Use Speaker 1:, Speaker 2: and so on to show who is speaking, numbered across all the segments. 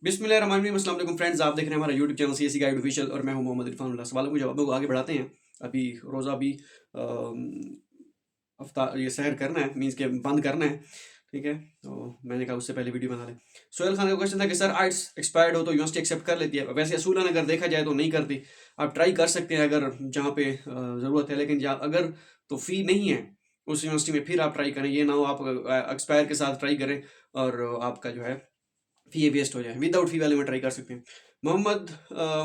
Speaker 1: बिस्मिल्लाहिर्रहमानिर्रहीम, अस्सलाम वालेकुम फ्रेंड्स। आप देख रहे हैं हमारा YouTube channel CSC guide official और मैं हूं मोहम्मद इरफान। सवालों के जवाबों को आगे बढ़ाते हैं। अभी रोज़ा भी हफ्ता ये सहर करना है, मीन्स के बंद करना है। ठीक है, तो मैंने कहा उससे पहले वीडियो बना लें। सोहेल खान का क्वेश्चन था कि सर आइट्स एक्सपायर्ड हो तो यूनिवर्सिटी एक्सेप्ट कर लेती है। वैसे असूलन अगर देखा जाए तो नहीं करती। आप ट्राई कर सकते हैं अगर जहाँ पे ज़रूरत है, लेकिन जहाँ अगर तो फ़ी नहीं है उस यूनिवर्सिटी में फिर आप ट्राई करें। ये ना हो आप एक्सपायर के साथ ट्राई करें और आपका जो है फ़ी वेस्ट हो जाए। विदाउट फ़ी वाले में ट्राई कर सकते हैं। मोहम्मद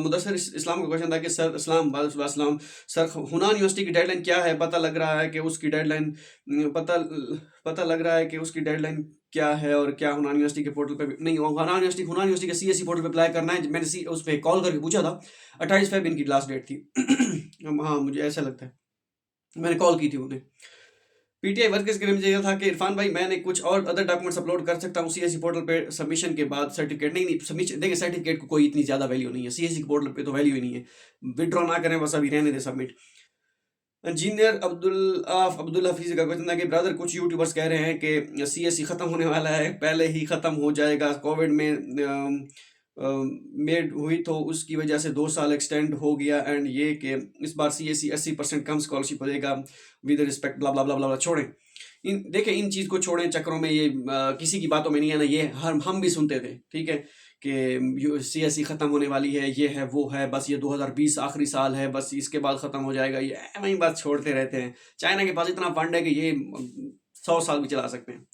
Speaker 1: मुदस्सिर इस्लाम का क्वेश्चन था कि सर इस्लाम वालेकुम सर हुनान यूनिवर्सिटी की डेडलाइन क्या है? पता लग रहा है कि उसकी डेडलाइन पता पता लग रहा है कि उसकी डेडलाइन क्या है और क्या हुनान यूनिवर्सिटी के पोर्टल पे नहीं, हुनान यूनिवर्सिटी के सीएससी पोर्टल पे अप्लाई करना है। मैंने उस पर कॉल करके पूछा था। 28 फेब इनकी लास्ट डेट थी। हाँ, मुझे ऐसा लगता है, मैंने कॉल की थी उन्हें। पीटीआई वर्कर्स के लिए मुझे यह था कि इरफान भाई मैंने कुछ और अदर डॉक्यूमेंट्स अपलोड कर सकता हूँ सीएससी पोर्टल पे सबमिशन के बाद। सर्टिफिकेट नहीं सबमिशन देंगे, सर्टिफिकेट को कोई इतनी ज़्यादा वैल्यू नहीं है, सीएससी पोर्टल पे तो वैल्यू ही नहीं है। विड्रॉ ना करें, बस अभी रहने दें सबमिट। इंजीनियर अब्दुल हफीज का क्वेश्चन था कि ब्रदर कुछ यूट्यूबर्स कह रहे हैं कि सीएससी ख़त्म होने वाला है, पहले ही ख़त्म हो जाएगा। कोविड में मेड हुई तो उसकी वजह से 2 साल एक्सटेंड हो गया एंड ये कि इस बार सीएससी 80% कम स्कॉलरशिप हो जाएगा विद रिस्पेक्ट ब्ला ब्ला ब्ला ब्ला। छोड़ें इन, देखें इन चीज़ को छोड़ें, चक्करों में ये किसी की बातों में नहीं आना। ये हम भी सुनते थे, ठीक है, कि सीएससी ख़त्म होने वाली है, ये है वो है, बस ये 2020 आखिरी साल है, बस इसके बाद ख़त्म हो जाएगा। ये वही बात छोड़ते रहते हैं। चाइना के पास इतना फंड है कि ये 100 साल भी चला सकते हैं।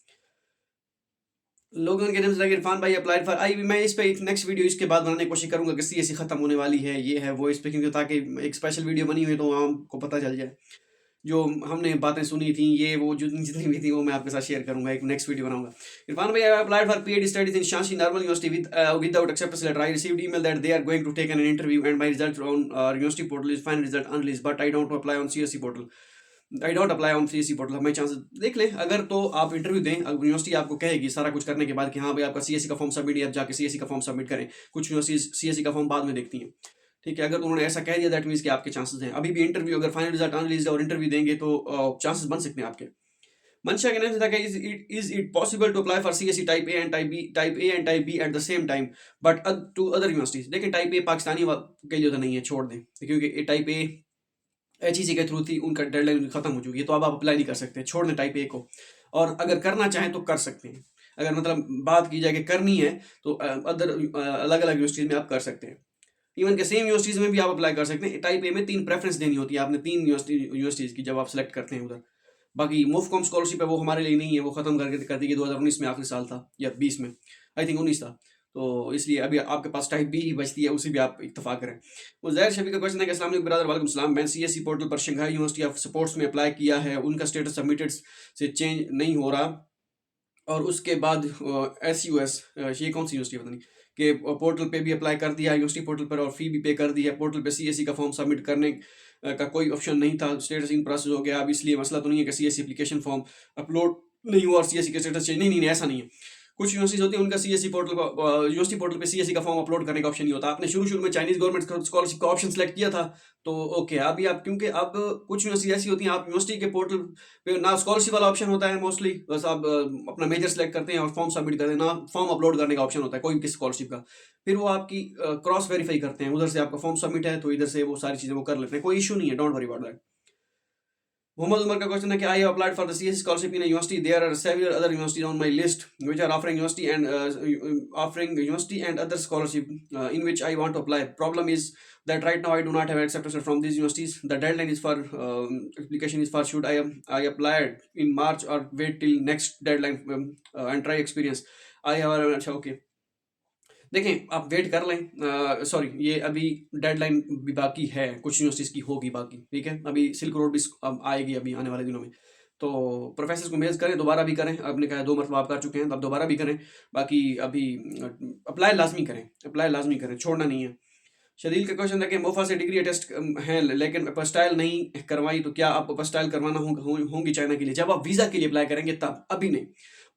Speaker 1: लोगों के नाम से इरफान भाई अप्लाइड फॉर आई, मैं इस पे एक नेक्स्ट वीडियो इसके बाद बनाने की कोशिश करूंगा कि सीएससी खत्म होने वाली है, ये है वो, इस पे, क्योंकि ताकि एक स्पेशल वीडियो बनी हुई तो आपको पता चल जाए जो हमने बातें सुनी थी, ये वो जो जितनी भी थी वो मैं आपके साथ शेयर करूंगा, एक नेक्स्ट वीडियो बनाऊंगा। इरफान भाई I applied for PhD studies in Shanxi normal university without acceptance letter. I received email that they are going to take an interview and my result on university portal is final result unreleased but I don't apply on CSC portal. I don't apply on CSC portal. हमारे chances देख लें, अगर तो आप interview दें, university आपको कहेगी सारा कुछ करने के बाद कि हाँ भाई आपका सीएससी का फॉर्म सबमिट है, आप जाके सीएससी का फॉर्म सबमिट करें। कुछ यूनिवर्सिटी सीएससी का फॉर्म बाद में देखती हैं, ठीक है। अगर उन्होंने ऐसा कह दिया दैट मीन्स कि आपके चांसेस हैं। अभी भी इंटरव्यू अगर फाइनल रिजल्ट अनरिलीज्ड और इंटरव्यू देंगे तो चांसेस बन सकते हैं आपके। मंशा के नाम से था कि is it possible to apply for CSC type A and type B at the same time but to other universities. देखिए टाइप ए पाकिस्तानी के लिए तो नहीं है, छोड़ दें, क्योंकि टाइप ए एचईसी के थ्रू थी, उनका डेडलाइन खत्म हो चुकी है, तो अब आप अप्लाई नहीं कर सकते, छोड़ दें टाइप ए को। और अगर करना चाहें तो कर सकते हैं। अगर मतलब बात की जाए कि करनी है तो अदर अलग अलग यूनिवर्सिटीज में आप कर सकते हैं। इवन के सेम यूनिवर्सिटीज में भी आप अप्लाई कर सकते हैं। टाइप ए में 3 प्रेफरेंस देनी होती है आपने, 3 यूनिवर्सिटीज की जब आप सेलेक्ट करते हैं उधर। बाकी मुफ्त स्कॉलरशिप है वो हमारे लिए नहीं है, वो खत्म करके कर दी गई 2019 में, आखिरी साल था या 20 में, आई थिंक 19 था। तो इसलिए अभी आपके पास टाइप बी ही बचती है, उसी भी आप इत्तफाक करें। उज़ैर शफी का क्वेश्चन है कि अस्सलाम वालेकुम ब्रदर। वालेकुम सलाम। मैंने सीएससी पोर्टल पर शंघाई यूनिवर्सिटी ऑफ स्पोर्ट्स में अप्लाई किया है, उनका स्टेटस सबमिटेड से चेंज नहीं हो रहा और उसके बाद एसयूएस, ये कौन सी यूनिवर्सिटी पता नहीं, कि पोर्टल पे भी अप्लाई कर दिया यूनिवर्सिटी पोर्टल पर और फी भी पे कर दी है। पोर्टल पे सीएससी का फॉर्म सबमिट करने का कोई ऑप्शन नहीं था, स्टेटस इन प्रोसेस हो गया। अब इसलिए मसला तो नहीं है कि सीएससी एप्लीकेशन फॉर्म अपलोड नहीं हुआ और सीएससी का स्टेटस चेंज नहीं, ऐसा नहीं है। कुछ यूनिवर्सिटीज होती है उनका सीएससी पोर्टल यूनिवर्सिटी पोर्टल पे सीएससी का फॉर्म अपलोड करने का ऑप्शन नहीं होता। आपने शुरू में चाइनीज गवर्नमेंट स्कॉलरशिप का ऑप्शन सेलेक्ट किया था तो ओके। अभी आप, क्योंकि अब कुछ यूनिवर्सिटी ऐसी होती हैं, आप यूनिवर्सिटी के पोर्टल पे ना स्कॉलरशिप वाला ऑप्शन होता है मोस्टली, बस आप अपना मेजर सेलेक्ट करते हैं और फॉर्म सबमिट करते हैं, ना फॉर्म अपलोड करने का ऑप्शन होता है कोई भी स्कॉलरशिप का। फिर वो आपकी क्रॉस वेरीफाई करते हैं, उधर से आपका फॉर्म सबमिट है तो इधर से वो सारी चीज़ें वो कर लेते हैं, कोई इशू नहीं है, don't worry about that. Mohammad Umar का क्वेश्चन है कि I have applied for the CSC scholarship in a university, there are several other universities on my list which are offering university and other scholarship in which I want to apply. Problem is that right now I do not have acceptance from these universities. The deadline is for application is for should I apply in March or wait till next deadline and try experience. I have अच्छा okay, देखें आप wait कर लें। Sorry, ये अभी deadline भी बाकी है, कुछ यूनिवर्सिटीज़ की होगी बाकी, ठीक है। अभी सिल्क रोड भी अब आएगी अभी आने वाले दिनों में, तो प्रोफेसर को मेज करें, दोबारा भी करें। आपने कहा 2 मरतबा आप कर चुके हैं, तो अब दोबारा भी करें। बाकी अभी अप्लाई लाजमी करें, अप्लाई लाजमी करें, छोड़ना नहीं है। शरील का क्वेश्चन था कि मोफा से डिग्री टेस्ट है लेकिन अपस्टाइल नहीं करवाई, तो क्या आप अपस्टाइल करवाना होंगी चाइना के लिए? जब आप वीज़ा के लिए अप्लाई करेंगे तब, अभी नहीं।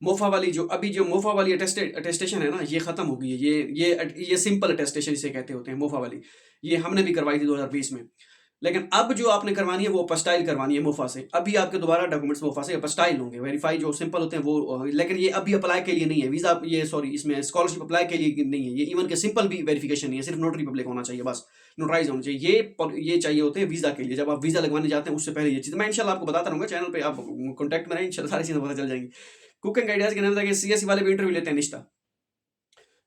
Speaker 1: मोफा वाली जो मोफा वाली अटेस्टेशन है ना, ये ख़त्म हो गई है। ये सिंपल अटेस्टेशन इसे कहते होते हैं, मोफा वाली। ये हमने भी करवाई थी 2020 में। लेकिन अब जो आपने करवानी है वो अपोस्टाइल करवानी है मोफा से। अभी आपके दोबारा डॉक्यूमेंट्स मोफा से अपोस्टाइल होंगे, वेरीफाई जो सिंपल होते हैं वो, लेकिन ये अभी अप्लाई के लिए नहीं है वीज़ा, ये सॉरी इसमें स्कॉलरशिप अप्लाई के लिए नहीं है ये, इवन के सिंपल भी वेरिफिकेशन नहीं है, सिर्फ नोटरी पब्लिक होना चाहिए बस, नोटराइज होना चाहिए। ये चाहिए होते हैं वीज़ा के लिए, जब आप वीज़ा लगवाने जाते हैं उससे पहले ये चीज़ मैं इंशाल्लाह आपको बताता रहूँगा चैनल पे, आप कॉन्टैक्ट में रहें, इंशाल्लाह सारी चीज़ें पता चल जाएंगी। कुकिंग आइडियाज़ के नाम था कि CSE वाले भी इंटरव्यू लेते हैं निष्ठा।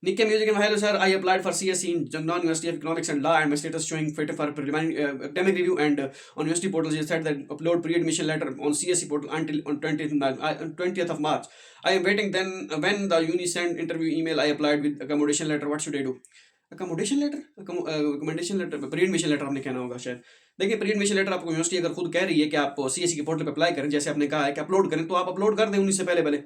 Speaker 1: Nikke Music and hello sir, I applied for CSE in Jangnon University of Economics and Law and my status showing fit for preliminary academic review and on university portals you said that upload pre-admission letter on CSE portal until on 20th of March. I am waiting then when the uni send interview email I applied with accommodation letter, what should I do? Accommodation letter, accommodation letter, pre admission letter आपने कहना होगा शायद। देखिए pre admission letter आपको university अगर खुद कह रही है कि आप CSE के पोर्टल पर अप्लाई करें, जैसे आपने कहा है कि अपलोड करें, तो आप अपलोड कर दें 19 से पहले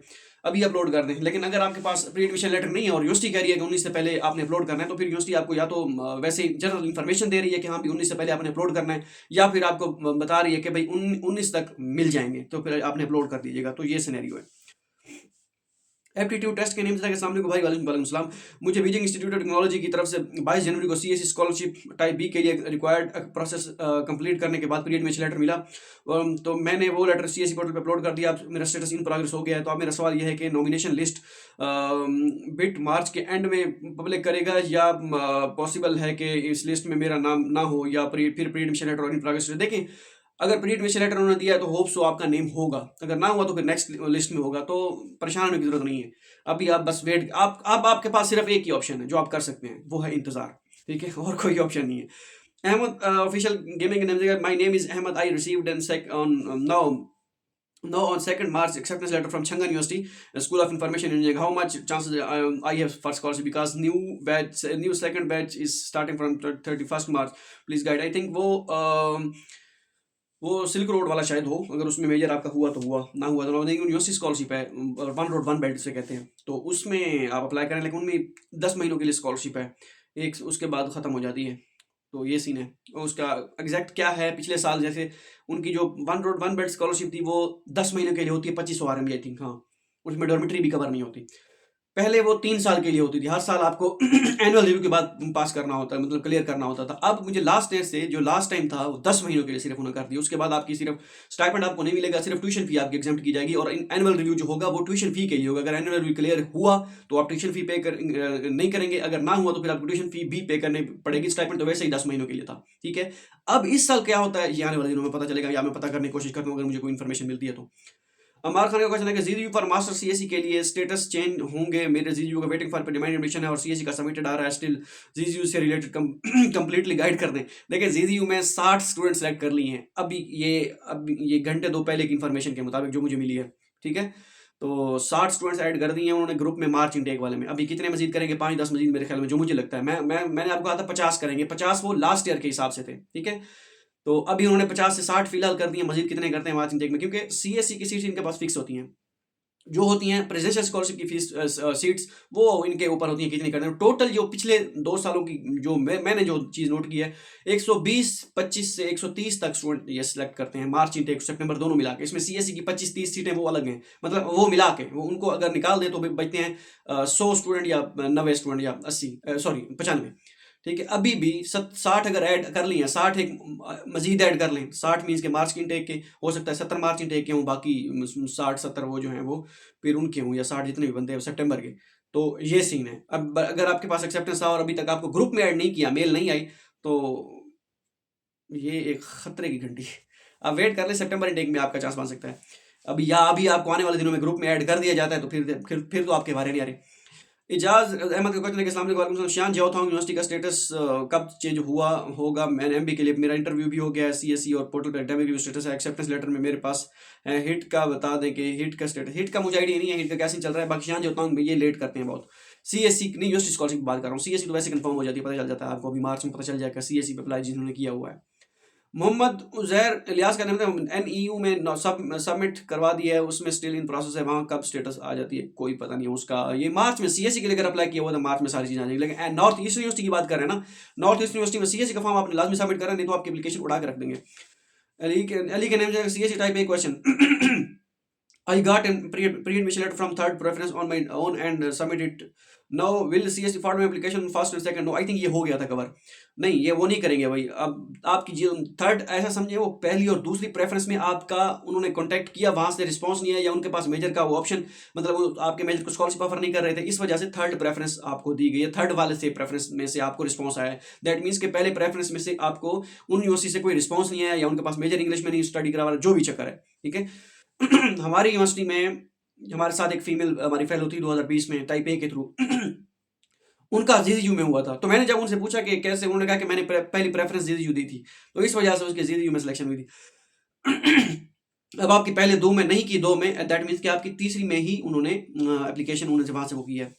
Speaker 1: अभी अपलोड कर दें। लेकिन अगर आपके पास प्री एडमिशन लेटर नहीं है और यूनिवर्सिटी कह रही है कि 19 से पहले आपने अपलोड करना है, तो फिर यूनिवर्सिटी आपको या तो वैसे जनरल इन्फॉर्मेशन दे रही है कि हाँ भी 19 से पहले आपने अपलोड करना है, या फिर आपको बता रही है कि भाई 19 तक मिल जाएंगे, तो फिर आपने अपलोड कर दीजिएगा। तो ये सिनेरियो है। एप्टीट्यूड टेस्ट के नेम से सामने को भाई वालेकुम सलाम। मुझे बीजिंग इंस्टीट्यूट ऑफ टेक्नोलॉजी की तरफ से 22 जनवरी को CSE स्कॉलरशिप टाइप बी के लिए रिक्वायर्ड प्रोसेस कंप्लीट करने के बाद प्री एडमिशन लेटर मिला, तो मैंने वो लेटर CSE पोर्टल पे अपलोड कर दिया। मेरा स्टेटस इन प्रोग्रेस हो गया है। तो अब मेरा सवाल यह है कि नॉमिनेशन लिस्ट बिट मार्च के एंड में पब्लिक करेगा, या पॉसिबल है कि इस लिस्ट में मेरा नाम ना हो, या फिर प्री एडमिशन लेटर और इन प्रोग्रेस। देखें अगर प्री एडमिशन लेटर उन्होंने दिया है तो होप सो आपका नेम होगा, अगर ना हुआ तो फिर नेक्स्ट लिस्ट में होगा, तो परेशान होने की जरूरत नहीं है। अभी आप बस वेट, आपके पास सिर्फ एक ही ऑप्शन है जो आप कर सकते हैं, वो है इंतजार, ठीक है, और कोई ऑप्शन नहीं है। Ahmad official gaming name, my name is Ahmad, I received an सेक on now on 2nd March acceptance letter from Changan University School of Information Engineering. How much chances I have for scholarship, because new second batch is starting from 31st March. Please guide. I think वो silk road वाला शायद हो, अगर उसमें major आपका हुआ तो हुआ, ना हुआ तो ना। यूनिवर्सिटी स्कॉलरशिप है, 1 रोड 1 बेड से कहते हैं, तो उसमें आप अप्लाई करें, लेकिन उनमें 10 महीनों के लिए स्कॉलरशिप है, एक उसके बाद ख़त्म हो जाती है। तो ये सीन है। और उसका एग्जैक्ट क्या है, पिछले साल जैसे उनकी जो 1 रोड 1 बेड स्कॉलरशिप थी वो 10 महीनों के लिए होती है, 2500 RMB आई थिंक, हाँ, उसमें डॉर्मेटरी भी कवर नहीं होती। पहले वो 3 साल के लिए होती थी, हर साल आपको एनुअल रिव्यू के बाद पास करना होता है, मतलब क्लियर करना होता था। अब मुझे लास्ट ईयर से जो लास्ट टाइम था वो 10 महीनों के लिए सिर्फ उन्होंने कर दिया। उसके बाद आपकी सिर्फ स्टाइपेंड आपको नहीं मिलेगा, सिर्फ ट्यूशन फी आपकी एग्जाम की जाएगी, और एनुअल रिव्यू जो होगा वो ट्यूशन फी के लिए होगा। अगर एनुअल रिव्यू क्लियर हुआ तो आप ट्यूशन फी पे नहीं करेंगे, अगर ना हुआ तो फिर आपको ट्यूशन फी भी पे करनी पड़ेगी। स्टाइपेंड तो वैसे ही 10 महीनों के लिए था, ठीक है। अब इस साल क्या होता है ये आने वाले दिनों में पता चलेगा, या मैं पता करने की कोशिश करता हूँ अगर मुझे कोई इन्फॉर्मेशन मिलती है तो। अमार खान का क्वेश्चन है कि जीजीयू फॉर मास्टर CSE के लिए स्टेटस चेंज होंगे। मेरे जीजीयू का वेटिंग फॉर डिमांड एडमिशन है और CSE का सबमिटेड आ रहा है, स्टिल जीजीयू से रिलेटेड कंप्लीटली गाइड कर दें। देखिए जीजीयू में 60 स्टूडेंट सेलेक्ट कर लिए हैं अब ये घंटे 2 पहले की इन्फॉर्मेशन के मुताबिक जो मुझे मिली है, ठीक है। तो 60 स्टूडेंट्स ऐड कर दिए हैं उन्होंने ग्रुप में मार्च इनटेक वाले में। अभी कितने मजीद करेंगे, 5-10 मजीद मेरे ख्याल में, जो मुझे लगता है। मैंने आपको कहा था 50 करेंगे, 50 वो लास्ट ईयर के हिसाब से थे, ठीक है। तो अभी उन्होंने 50 से 60 फिलहाल कर दिए, मजीद कितने करते हैं मार्च इनटेक में, क्योंकि CSE की सीट्स इनके पास फिक्स होती हैं, जो होती हैं प्रेसिडेंशियल स्कॉलरशिप की फीस सीट्स वो इनके ऊपर होती हैं कितनी करते हैं। टोटल जो पिछले 2 सालों की जो मैंने जो चीज़ नोट की है, 120, 25 से 130 तक स्टूडेंट ये सिलेक्ट करते हैं मार्च इनटेक सितंबर दोनों मिला के। इसमें CSE की 25-30 सीटें वो अलग हैं, मतलब वो मिला के वो उनको अगर निकाल दें तो बचते हैं 100 स्टूडेंट या 90 स्टूडेंट या 95, ठीक है। अभी भी 60 अगर ऐड कर ली हैं, 60 एक मजीद ऐड कर लें, 60 मीन्स के मार्च की इनटेक के हो सकता है 70 मार्च इनटेक के हों, बाकी 60-70 वो जो हैं वो फिर उनके हों, या 60 जितने भी बनते हैं सितंबर के। तो ये सीन है। अब अगर आपके पास एक्सेप्टेंस था और अभी तक आपको ग्रुप में ऐड नहीं किया, मेल नहीं आई, तो ये एक खतरे की घंटी है। आप वेट कर लें, सितंबर इनटेक में आपका चांस बन सकता है। अभी आपको आने वाले दिनों में ग्रुप में ऐड कर दिया जाता है तो फिर तो आपके बारे नहीं आ रहे। इजाज अहमद का क्वेश्चन है कि अस्सलाम वालेकुम, शियान जियोथॉन्ग यूनिवर्सिटी का स्टेटस कब चेंज हुआ होगा। मैंने MB के लिए मेरा इंटरव्यू भी हो गया है, CSE और पोर्टल पर एकेडमिक रिव्यू स्टेटस है, एक्सेप्टेंस लेटर में मेरे पास है। हिट का बता दें कि हिट का स्टेटस, हिट का मुझे आइडिया नहीं है, हिट का क्या सीन चल रहा है। बाकी शियान जियोथॉन्ग ये लेट करते हैं बहुत। CSE नहीं, यूनिवर्सिटी स्कॉलरशिप की बात कर रहा हूँ, CSE तो वैसे कंफर्म हो जाती है, पता चल जाता है आपको, अभी मार्च में पता चल जाएगा CSE पे अप्लाई जिन्होंने किया हुआ है। मोहम्मद उजैर इलियास का नाम था, NEU में सबमिट करवा दिया है, उसमें स्टिल इन प्रोसेस है, वहाँ कब स्टेटस आ जाती है कोई पता नहीं है उसका। ये मार्च में CSE के लिए अगर अप्लाई किया हुआ तो मार्च में सारी चीज़ें आ जाएगी। लेकिन नॉर्थ ईस्ट यूनिवर्सिटी की बात कर रहे हैं ना, नॉर्थ ईस्ट यूनिवर्सिटी में CSE का फॉर्म आपने लाजमी सबमिट करा, नहीं तो आपकी एप्लीकेशन उड़ा के रख देंगे। अली के नाम से CSE type A question I got a pre-admission letter from third preference on my own and submit it. Now will CSC forward my application first and second? No, I think ये हो गया था कवर. नहीं, ये वो नहीं करेंगे भाई. अब आपकी जो थर्ड ऐसा समझिए वो पहली और दूसरी प्रेफरेंस में आपका उन्होंने कांटेक्ट किया, वहां से रिस्पांस नहीं आया या उनके पास मेजर का वो ऑप्शन, मतलब वो आपके मेजर को स्कॉलरशिप ऑफर नहीं कर रहे थे, इस वजह से थर्ड प्रेफरेंस आपको दी गई है. थर्ड वाले से प्रेफरेंस में से आपको रिस्पॉन्स आया है. दैट मीन्स के पहले प्रेफरेंस में से आपको उन यूनिवर्सिटी से कोई रिस्पॉन्स नहीं आया या उनके पास मेजर इंग्लिश में नहीं स्टडी करा रहा, जो भी चक्कर है. ठीक है. हमारी यूनिवर्सिटी में हमारे साथ एक फीमेल हमारी फेलो थी 2020 में टाइप ए के थ्रू. उनका जीजीयू में हुआ था. तो मैंने जब उनसे पूछा कि कैसे, उन्होंने कहा कि मैंने पहली प्रेफरेंस जीजीयू दी थी, तो इस वजह से उसके जीजीयू में सिलेक्शन हुई थी. अब आपकी पहले दो में नहीं की, दो में, दैट मीन्स कि आपकी तीसरी में ही उन्होंने एप्लीकेशन उन्होंने वहां से वो किया है.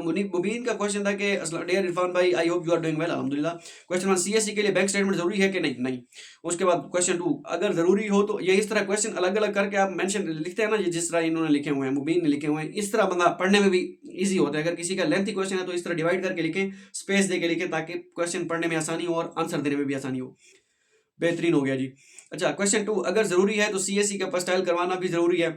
Speaker 1: मुबीन का क्वेश्चन था कि डियर इरफान भाई, I hope you are doing well. अल्हम्दुलिल्लाह. क्वेश्चन 1, सीएससी के लिए बैंक स्टेटमेंट जरूरी है कि नहीं? नहीं. उसके बाद क्वेश्चन 2, अगर जरूरी हो तो ये इस तरह क्वेश्चन अलग अलग करके आप मेंशन लिखते हैं ना, जिस तरह इन्होंने लिखे हुए हैं, मुबीन ने लिखे हुए हैं, इस तरह बंदा पढ़ने में भी ईजी होता है. अगर किसी का लेंथी क्वेश्चन है तो इस तरह डिवाइड करके लिखें, स्पेस दे के लिखें, ताकि क्वेश्चन पढ़ने में आसानी हो और आंसर देने में भी आसानी हो. बेहतरीन हो गया जी. अच्छा, क्वेश्चन 2, अगर जरूरी है तो सीएससी का पस्टाइल करवाना भी जरूरी है?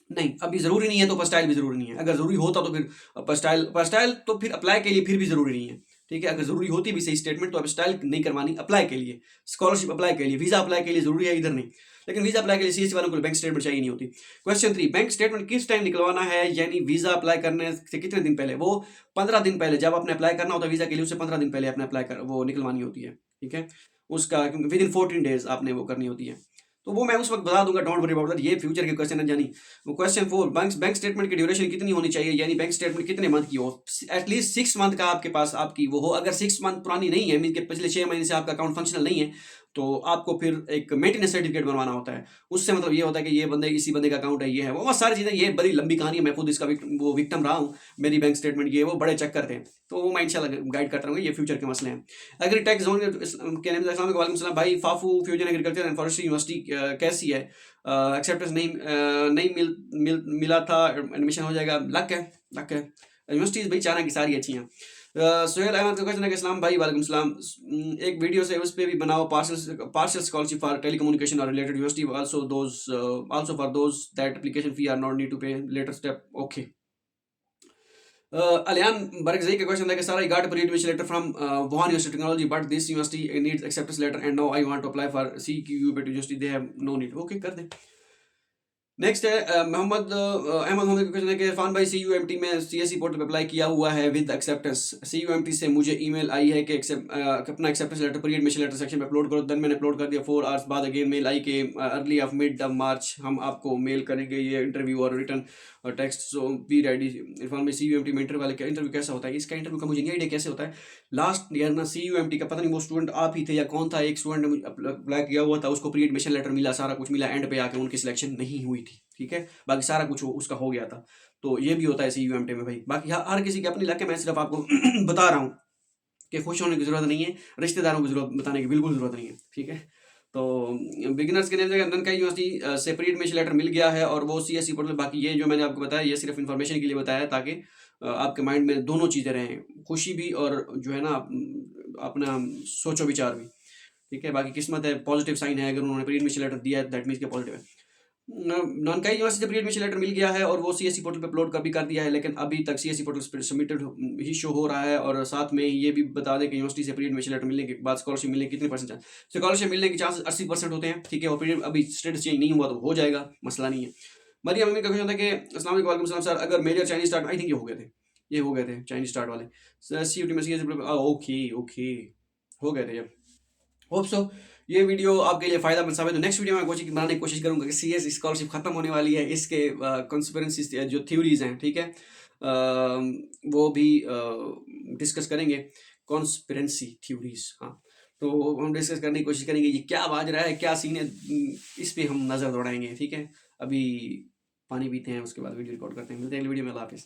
Speaker 1: नहीं, अभी जरूरी नहीं है तो पस्टाइल भी जरूरी नहीं है. अगर जरूरी होता तो फिर पस्टाइल तो फिर अप्लाई के लिए फिर भी जरूरी नहीं है. ठीक है. अगर जरूरी होती भी सही स्टेटमेंट तो पस्टाइल नहीं करवानी. अप्लाई के लिए, स्कॉलरशिप अप्लाई के लिए, वीजा अप्लाई के लिए जरूरी है, इधर नहीं. लेकिन वीजा अप्लाई के लिए सीएससी वालों को बैंक स्टेटमेंट चाहिए नहीं होती. क्वेश्चन 3, बैंक स्टेटमेंट किस टाइम निकलवाना है, यानी वीजा अप्लाई करने से कितने दिन पहले? वो 15 दिन पहले, जब आपने अप्लाई करना होता है वीजा के लिए, उससे 15 दिन पहले आपने अप्लाई कर वो निकलवानी होती है. ठीक है. उसका विद इन 14 डेज आपने वो करनी होती है. तो वो मैं उस वक्त बता दूंगा, डोंट वरी अबाउट दैट. ये फ्यूचर के क्वेश्चन है जानी. क्वेश्चन 4, बैंक स्टेटमेंट की ड्यूरेशन कितनी होनी चाहिए, यानी बैंक स्टेटमेंट कितने मंथ की हो? एटलीस्ट 6 मंथ का आपके पास आपकी वो हो. अगर 6 मंथ पुरानी नहीं है, मीन के पिछले 6 महीने से आपका अकाउंट फंक्शनल नहीं है, तो आपको फिर एक मेंटेनेंस सर्टिफिकेट बनवाना होता है. उससे मतलब ये होता है कि ये बंदे इसी बंदे का अकाउंट है, ये है वो, बहुत सारी चीज़ें. ये बड़ी लंबी कहानी है, मैं खुद इसका वो विक्टिम रहा हूँ. मेरी बैंक स्टेटमेंट ये वो बड़े चक्कर थे, तो वो मैं इंशाल्लाह गाइड करता रहूँगा. ये फ्यूचर के मसले हैं. एग्रीटेक जोन के नेम वालेकुम सलाम भाई. FAFU Fujian agriculture and forestry university कैसी है? एक्सेप्टेंस नहीं मिला था, एडमिशन हो जाएगा. लक है. यूनिवर्सिटीज भाई चारा की सारी अच्छी हैं. सोहेल अहमद का क्वेश्चन है कि इस्लाम भाई वालेकुम सलाम, एक वीडियो से उस पे भी बनाओ पार्शियल स्कॉलरशिप फॉर टेलीकम्युनिकेशन और related university, also for those that application fee are not need to pay later step. Okay. Alian Barakzai का क्वेश्चन था कि sir, I got pre-admission letter from Wuhan University of Technology, but this university needs acceptance letter and now I want to apply for CQU University. They have no need. Okay, कर दे. Next है मोहम्मद अहमद का question है कि इरफान भाई, CUMT में CSE portal पे apply किया हुआ है विद एक्सेप्टेंस. CUMT से मुझे ईमेल आई है कि अपना acceptance letter pre admission letter section में अपलोड करो. देन मैंने अपलोड कर दिया. 4 आवर्स बाद अगेन मेल आई कि early of mid of March हम आपको मेल करेंगे ये इंटरव्यू और return text. So be ready. Irfan भाई, CUMT में इंटरव्यू वाले का इंटरव्यू कैसा होता है? इसका इंटरव्यू का मुझे नहीं आइडिया कैसे होता है. लास्ट ईयर ना CUMT का पता नहीं वो स्टूडेंट आप ही थे या कौन था, एक स्टूडेंट ने अप्लाई किया हुआ था, उसको प्री एडमिशन लेटर मिला, सारा कुछ मिला, एंड पे आके उनकी सिलेक्शन नहीं हुई थी. ठीक है. बाकी सारा कुछ उसका हो गया था. तो ये भी होता है CUMT में भाई. बाकी हर किसी के अपनी लक है. मैं सिर्फ आपको बता रहा हूँ कि खुश होने की जरूरत नहीं है, रिश्तेदारों की जरूरत बताने की बिल्कुल जरूरत नहीं है. ठीक है. तो बिगिनर्स के लिए ननका यूनिवर्सिटी से प्री एडमिशन लेटर मिल गया है और वो CSE पोर्टल. बाकी ये जो मैंने आपको बताया ये सिर्फ इन्फॉर्मेशन के लिए बताया है, ताकि आपके माइंड में दोनों चीज़ें रहें, खुशी भी और जो है ना अपना सोचो विचार भी. ठीक है. बाकी किस्मत है, पॉजिटिव साइन है. अगर उन्होंने प्री एडमिशन लेटर दिया है दैट मीन्स के पॉजिटिव है. ननकाई यूनिवर्सिटी से प्री एडमिशन लेटर मिल गया है और वो CSE पोर्टल पे अपलोड भी कर दिया है, लेकिन अभी तक CSE पोर्टल पर सबमिटेड ही शो हो रहा है. और साथ में ये भी बता दें कि यूनिवर्सिटी से प्री एडमिशन लेटर मिलने के बाद स्कॉलरशिप मिलने के कितने परसेंट चांस? स्कॉलरशिप मिलने के चांस 80% होते हैं. ठीक है. और अभी स्टेटस चेंज नहीं हुआ तो हो जाएगा, मसला नहीं है. मरियम अमीन का क्वेश्चन था कि अस्सलाम वालेकुम सर, अगर major Chinese start, I think ये हो गए थे चाइनीज स्टार्ट वाले. CUT में ओके हो गए थे जब. होप सो ये वीडियो आपके लिए फायदा साबित हो. नेक्स्ट वीडियो में कोशिश बनाने की कोशिश करूंगा कि CS स्कॉलरशिप खत्म होने वाली है, इसके कॉन्स्पिरेंसी जो थ्योरीज हैं, ठीक है, वो भी डिस्कस करेंगे. कॉन्स्पिरेंसी थ्योरीज, हाँ, तो हम डिस्कस करने की कोशिश करेंगे ये क्या बाज रहा है, क्या सीन है, इस पे हम नज़र दौड़ाएंगे. ठीक है. अभी पानी पीते हैं, उसके बाद वीडियो रिकॉर्ड करते हैं. मिलते हैं अगली वीडियो में. अल्लाह हाफिज़.